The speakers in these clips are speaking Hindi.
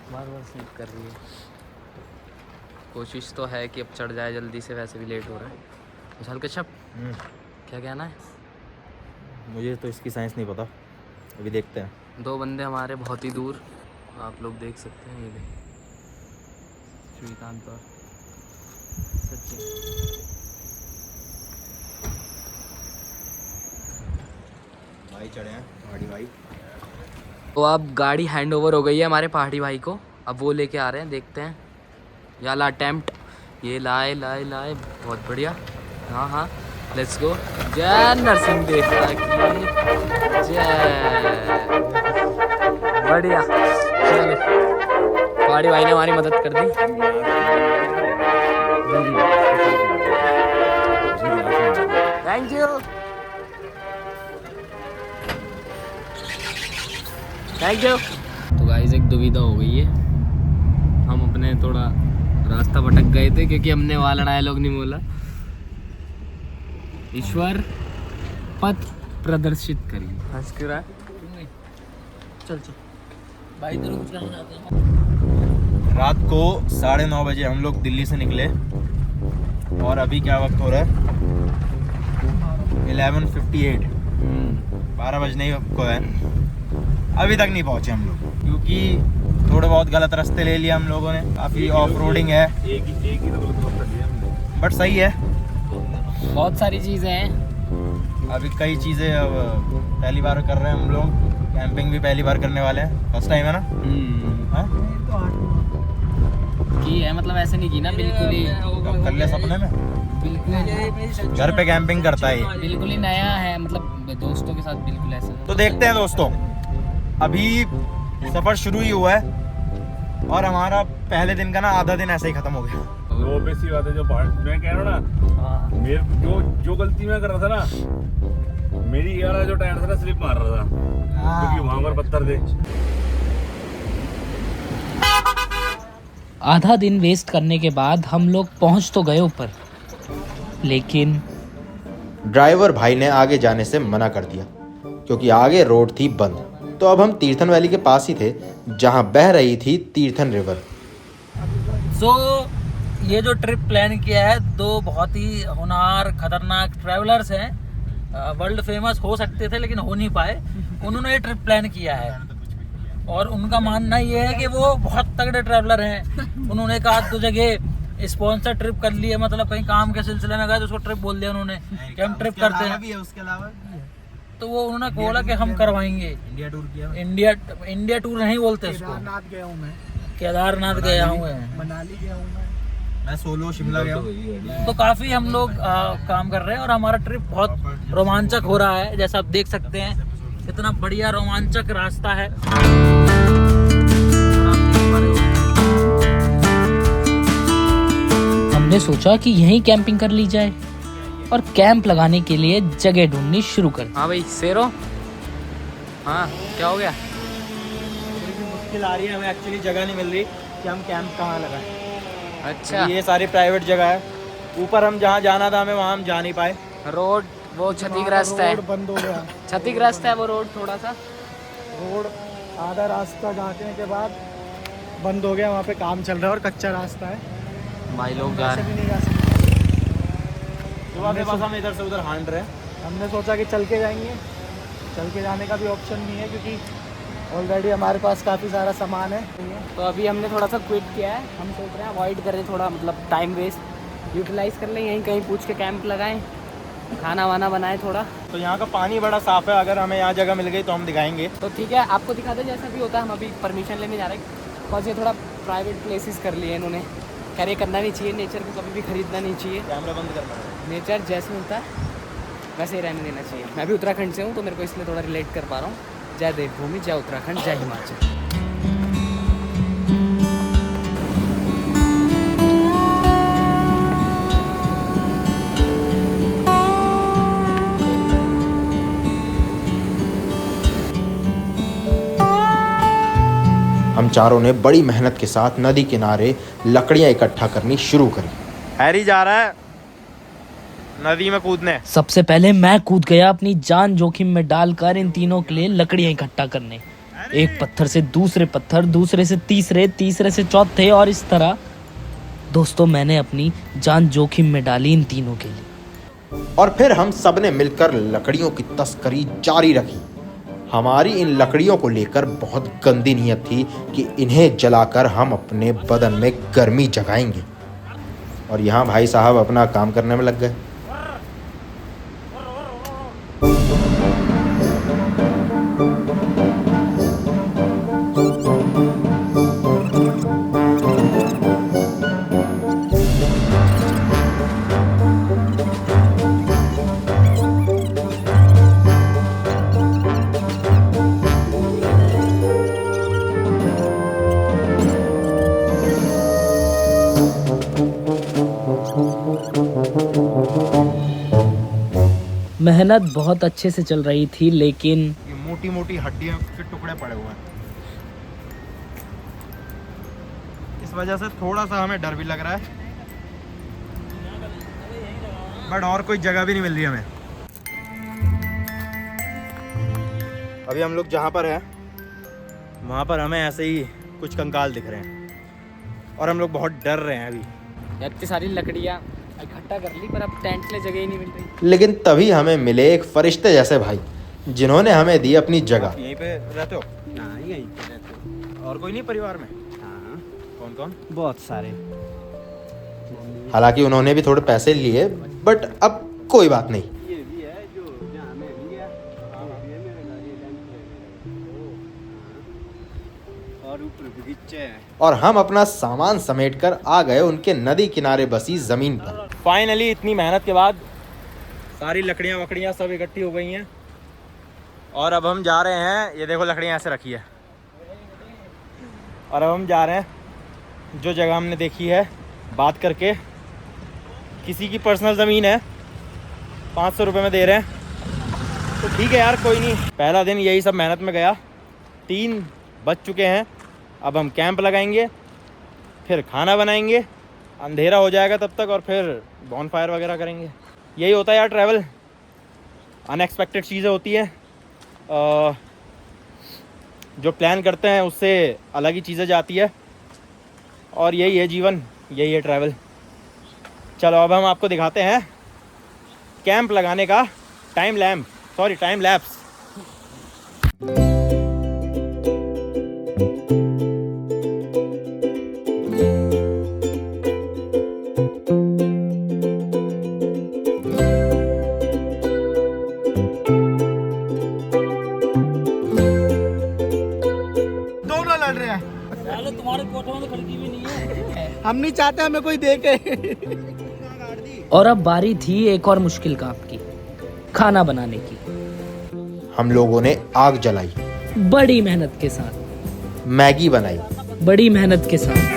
बार स्लिप कर रही है। कोशिश तो है कि अब चढ़ जाए जल्दी से, वैसे भी लेट हो रहा है। विशाल कश्यप क्या कहना है? मुझे तो इसकी साइंस नहीं पता, अभी देखते हैं। 2 बंदे हमारे बहुत ही दूर, आप लोग देख सकते हैं। ये देख, श्रीकांत और सचिन। भाई चढ़े हैं, पहाड़ी भाई। तो अब गाड़ी हैंड ओवर हो गई है हमारे पहाड़ी भाई को, अब वो लेके आ रहे हैं, देखते हैं। याला अटेम्प्ट, ये लाए लाए लाए, बहुत बढ़िया। हाँ हाँ, लेट्स गो। जय नरसिंह देवता की जय। बढ़िया, चलो पहाड़ी भाई ने हमारी मदद कर दी। Thank you, thank you. तो गाइस एक दुविधा हो गई है, हम अपने थोड़ा रास्ता भटक गए थे क्योंकि हमने वाला डायलॉग नहीं बोला। ईश्वर पथ प्रदर्शित करिए। हंस क्यों रहा है? चल चल भाई, तेरे कुछ करना चाहते हैं? रात को 9:30 बजे हम लोग दिल्ली से निकले और अभी क्या वक्त हो रहा है? 11:58। 12 बजने को है, अभी तक नहीं पहुंचे हम लोग क्योंकि थोड़े बहुत गलत रास्ते ले लिए हम लोगों ने। काफ़ी ऑफ रोडिंग है, एक ही बट सही है। बहुत सारी चीज़ें हैं, अभी कई चीज़ें अब पहली बार कर रहे हैं हम लोग। कैंपिंग भी पहली बार करने वाले हैं, फर्स्ट टाइम है ना? हाँ? की है मतलब ऐसे नहीं की ना, बिल्कुल ही कब कर लिया सपने में? बिल्कुल घर पे कैंपिंग करता है ये। बिल्कुल ही नया है, मतलब दोस्तों के साथ बिल्कुल ऐसा। तो देखते हैं दोस्तों, अभी सफ़र शुरू ही हुआ है और हमारा पहले दिन का ना आधा दिन ऐसे ही खत्म हो गया। वो बेसी बात है जो मैं कह रहा हूँ ना, मेरे जो गलती मैं कर रहा था ना, मेरी ये वाला जो टायर था ना स्लिप मार रहा था क्योंकि वहां पर पत्थर थे। आधा दिन वेस्ट करने के बाद हम लोग पहुंच तो गए ऊपर, लेकिन ड्राइवर भाई ने आगे जाने से मना कर दिया क्योंकि आगे रोड थी बंद। तो अब हम तीर्थन वैली के पास ही थे जहां बह रही थी तीर्थन रिवर। ये जो ट्रिप प्लान किया है, 2 बहुत ही होनहार खतरनाक ट्रैवलर्स हैं, वर्ल्ड फेमस हो सकते थे लेकिन हो नहीं पाए। उन्होंने ये ट्रिप प्लान किया है और उनका मानना ये है कि वो बहुत तगड़े ट्रैवलर हैं। उन्होंने कहा 2 जगह स्पॉन्सर ट्रिप कर लिए, मतलब कहीं काम के सिलसिले में गए तो उसको ट्रिप बोल दिया उन्होंने कि हम ट्रिप करते हैं। उसके अलावा तो वो उन्होंने बोला कि हम करवाएंगे इंडिया टूर किया। इंडिया टूर नहीं बोलते इसको। केदारनाथ गया हूँ मैं, केदारनाथ गया हूँ, मनाली गया हूँ मैं सोलो शिमला गया हूँ। तो काफ़ी हम लोग काम कर रहे हैं और हमारा ट्रिप बहुत रोमांचक हो रहा है। जैसा आप देख सकते हैं, इतना बढ़िया रोमांचक रास्ता है। हमने सोचा कि यहीं कैंपिंग कर ली जाए और कैंप लगाने के लिए जगह ढूंढनी शुरू कर। हाँ भाई शेरो, हाँ क्या हो गया? मुश्किल आ रही है, हमें एक्चुअली जगह नहीं मिल रही कि हम कैंप कहाँ लगाएं। अच्छा, ये सारी प्राइवेट जगह है। ऊपर हम जहाँ जाना था हमें वहाँ हम जा नहीं पाए। रोड वो क्षतिग्रस्त है, बंद हो गया। क्षतिग्रस्त है वो रोड थोड़ा सा। रोड आधा रास्ता जाने के बाद बंद हो गया, वहाँ पे काम चल रहा है और कच्चा रास्ता है, भाई लोग जा ऐसे रहे भी हैं। नहीं जा सकते। बस हम इधर से उधर हांड रहे। हमने सोचा कि चल के जाएंगे, चल के जाने का भी ऑप्शन नहीं है क्योंकि ऑलरेडी हमारे पास काफ़ी सारा सामान है। तो अभी हमने थोड़ा सा क्विट किया है, हम सोच रहे हैं अवॉइड करें थोड़ा, मतलब टाइम वेस्ट यूटिलाइज कर लें, यहीं कहीं पूछ के कैंप लगाएं, खाना वाना बनाएं थोड़ा। तो यहाँ का पानी बड़ा साफ़ है, अगर हमें यहाँ जगह मिल गई तो हम दिखाएंगे। तो ठीक है, आपको दिखा दें जैसा भी होता है। हम अभी परमिशन लेने जा रहे हैं, बिकॉज ये थोड़ा प्राइवेट प्लेसेस कर लिए इन्होंने। खैर ये करना नहीं चाहिए, नेचर को कभी भी खरीदना नहीं चाहिए। कैमरा बंद करना है। नेचर जैसे होता है वैसे ही रहने देना चाहिए। मैं भी उत्तराखंड से हूँ तो मेरे को इसलिए थोड़ा रिलेट कर पा रहा हूँ। जय देवभूमि, जय उत्तराखंड, जय हिमाचल। हम चारों ने बड़ी मेहनत के साथ नदी किनारे लकड़ियां इकट्ठा करनी शुरू करी। हैरी जा रहा है नदी में कूदने। सबसे पहले मैं कूद गया अपनी जान जोखिम में डालकर इन तीनों के लिए लकड़ियां इकट्ठा करने। एक पत्थर से दूसरे पत्थर, दूसरे से तीसरे, तीसरे से चौथे, और इस तरह दोस्तों मैंने अपनी जान जोखिम में डाली इन तीनों के लिए। और फिर हम सब ने मिलकर लकड़ियों की तस्करी जारी रखी। हमारी इन लकड़ियों को लेकर बहुत गंदी नीयत थी कि इन्हें जलाकर हम अपने बदन में गर्मी जगाएंगे। और यहाँ भाई साहब अपना काम करने में लग गए। मेहनत बहुत अच्छे से चल रही थी, लेकिन ये मोटी मोटी हड्डियों के टुकड़े पड़े हुए हैं। इस वजह से थोड़ा सा हमें डर भी लग रहा है, बट और कोई जगह भी नहीं मिल रही हमें। अभी हम लोग जहाँ पर हैं वहाँ पर हमें ऐसे ही कुछ कंकाल दिख रहे हैं और हम लोग बहुत डर रहे हैं अभी। इतनी सारी लकड़ियाँ इकट्ठा कर ली पर अब टेंट के लिए जगह ही नहीं मिल रही। लेकिन तभी हमें मिले एक फरिश्ते जैसे भाई, जिन्होंने हमें दी अपनी जगह। यहीं पे रहते हो? हाँ, यहीं पे रहते हो। और कोई नहीं परिवार में? हाँ, कौन कौन? बहुत सारे। हालांकि उन्होंने भी थोड़े पैसे लिए, बट अब कोई बात नहीं। ये भी है जो जहाँ मैं लिया और ऊपर बगीचे है। और हम अपना सामान समेटकर आ गए उनके नदी किनारे बसी जमीन पर। फाइनली इतनी मेहनत के बाद सारी लकड़ियाँ वकड़ियाँ सब इकट्ठी हो गई हैं और अब हम जा रहे हैं। ये देखो लकड़ियाँ ऐसे रखी है और अब हम जा रहे हैं जो जगह हमने देखी है बात करके। किसी की पर्सनल ज़मीन है, 500 रुपये में दे रहे हैं, तो ठीक है यार, कोई नहीं। पहला दिन यही सब मेहनत में गया। 3 बज चुके हैं। अब हम कैंप लगाएंगे, फिर खाना बनाएंगे, अंधेरा हो जाएगा तब तक, और फिर बॉनफायर वगैरह करेंगे। यही होता है यार ट्रैवल, अनएक्सपेक्टेड चीज़ें होती हैं। जो प्लान करते हैं उससे अलग ही चीज़ें जाती है, और यही है जीवन, यही है ट्रैवल। चलो अब हम आपको दिखाते हैं कैंप लगाने का टाइम लैप्स। दोनों लड़ रहे हैं। तुम्हारे कोठे में तो खिड़की भी नहीं है। हम नहीं चाहते हमें कोई देखे। और अब बारी थी एक और मुश्किल काम की, खाना बनाने की। हम लोगों ने आग जलाई, बड़ी मेहनत के साथ मैगी बनाई, बड़ी मेहनत के साथ।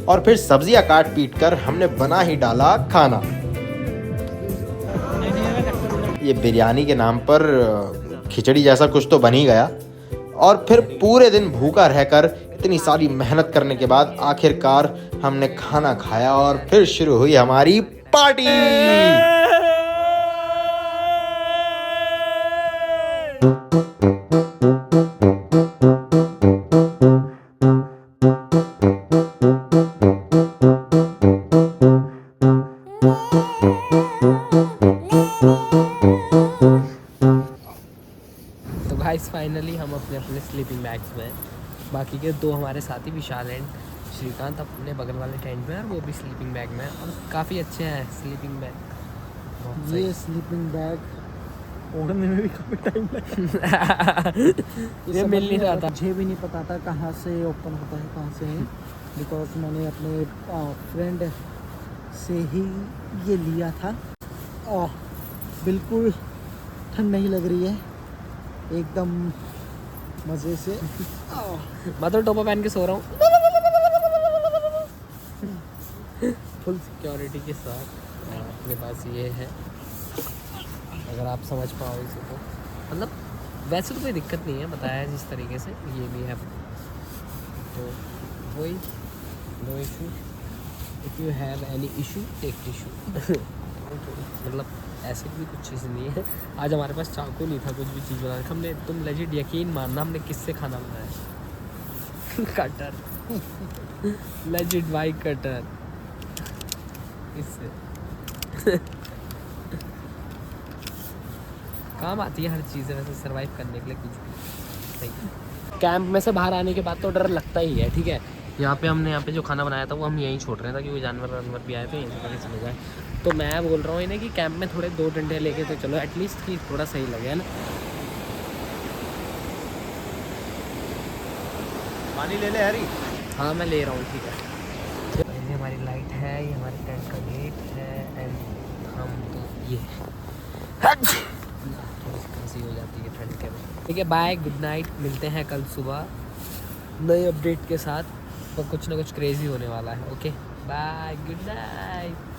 और फिर सब्जियां काट पीट कर हमने बना ही डाला खाना। ये बिरयानी के नाम पर खिचड़ी जैसा कुछ तो बन ही गया। और फिर पूरे दिन भूखा रहकर इतनी सारी मेहनत करने के बाद आखिरकार हमने खाना खाया और फिर शुरू हुई हमारी पार्टी। तो गाइस फाइनली हम अपने अपने स्लीपिंग बैग्स में, बाकी के 2 हमारे साथी विशाल एंड श्रीकांत अपने बगल वाले टेंट में, और वो भी स्लीपिंग बैग में, और काफ़ी अच्छे हैं स्लीपिंग बैग। ये स्लीपिंग बैग ओढ़ने में भी काफ़ी टाइम लगा। ये मिल नहीं रहा था। मुझे भी नहीं पता था कहाँ से ओपन होता है कहाँ से नहीं, बिकॉज मैंने अपने फ्रेंड से ही ये लिया था। बिल्कुल ठंड नहीं लग रही है, एकदम मज़े से। मैं तो टोपा पहन के सो रहा हूँ फुल सिक्योरिटी के साथ। अपने पास ये है, अगर आप समझ पाओ इसे तो, मतलब वैसे तो कोई दिक्कत नहीं है, बताया है जिस तरीके से। ये भी है तो वही, no issue. If you have any issue take tissue. मतलब ऐसे भी कुछ चीज़ नहीं है। आज हमारे पास चाकू नहीं था कुछ भी चीज़ बनाने का। हमने, तुम लेजिट यकीन मानना, हमने किससे खाना बनाया? कटर। लेजिट भाई कटर, इससे काम आती है हर चीज़ है वैसे सर्वाइव करने के लिए कुछ भी। सही। कैंप में से बाहर आने के बाद तो डर लगता ही है, ठीक है। यहाँ पे जो खाना बनाया था वो हम यहीं छोड़ रहे हैं ताकि कोई जानवर वानवर भी आए तो यहीं से पता चले जाए। तो मैं बोल रहा हूँ इन्हें कि कैंप में थोड़े 2 डंडे लेके तो चलो एटलीस्ट, कि थोड़ा सही लगे, है ना। पानी ले ले हरी। हाँ मैं ले रहा हूँ, ठीक है। ये हमारी लाइट है, ये हमारे टेंट का गेट है, एंड हम तो ये थोड़ी सी खांसी हो जाती है ठंड के में। ठीक है, बाय, गुड नाइट। मिलते हैं कल सुबह नए अपडेट के साथ, तो कुछ ना कुछ क्रेजी होने वाला है। Okay bye, good night.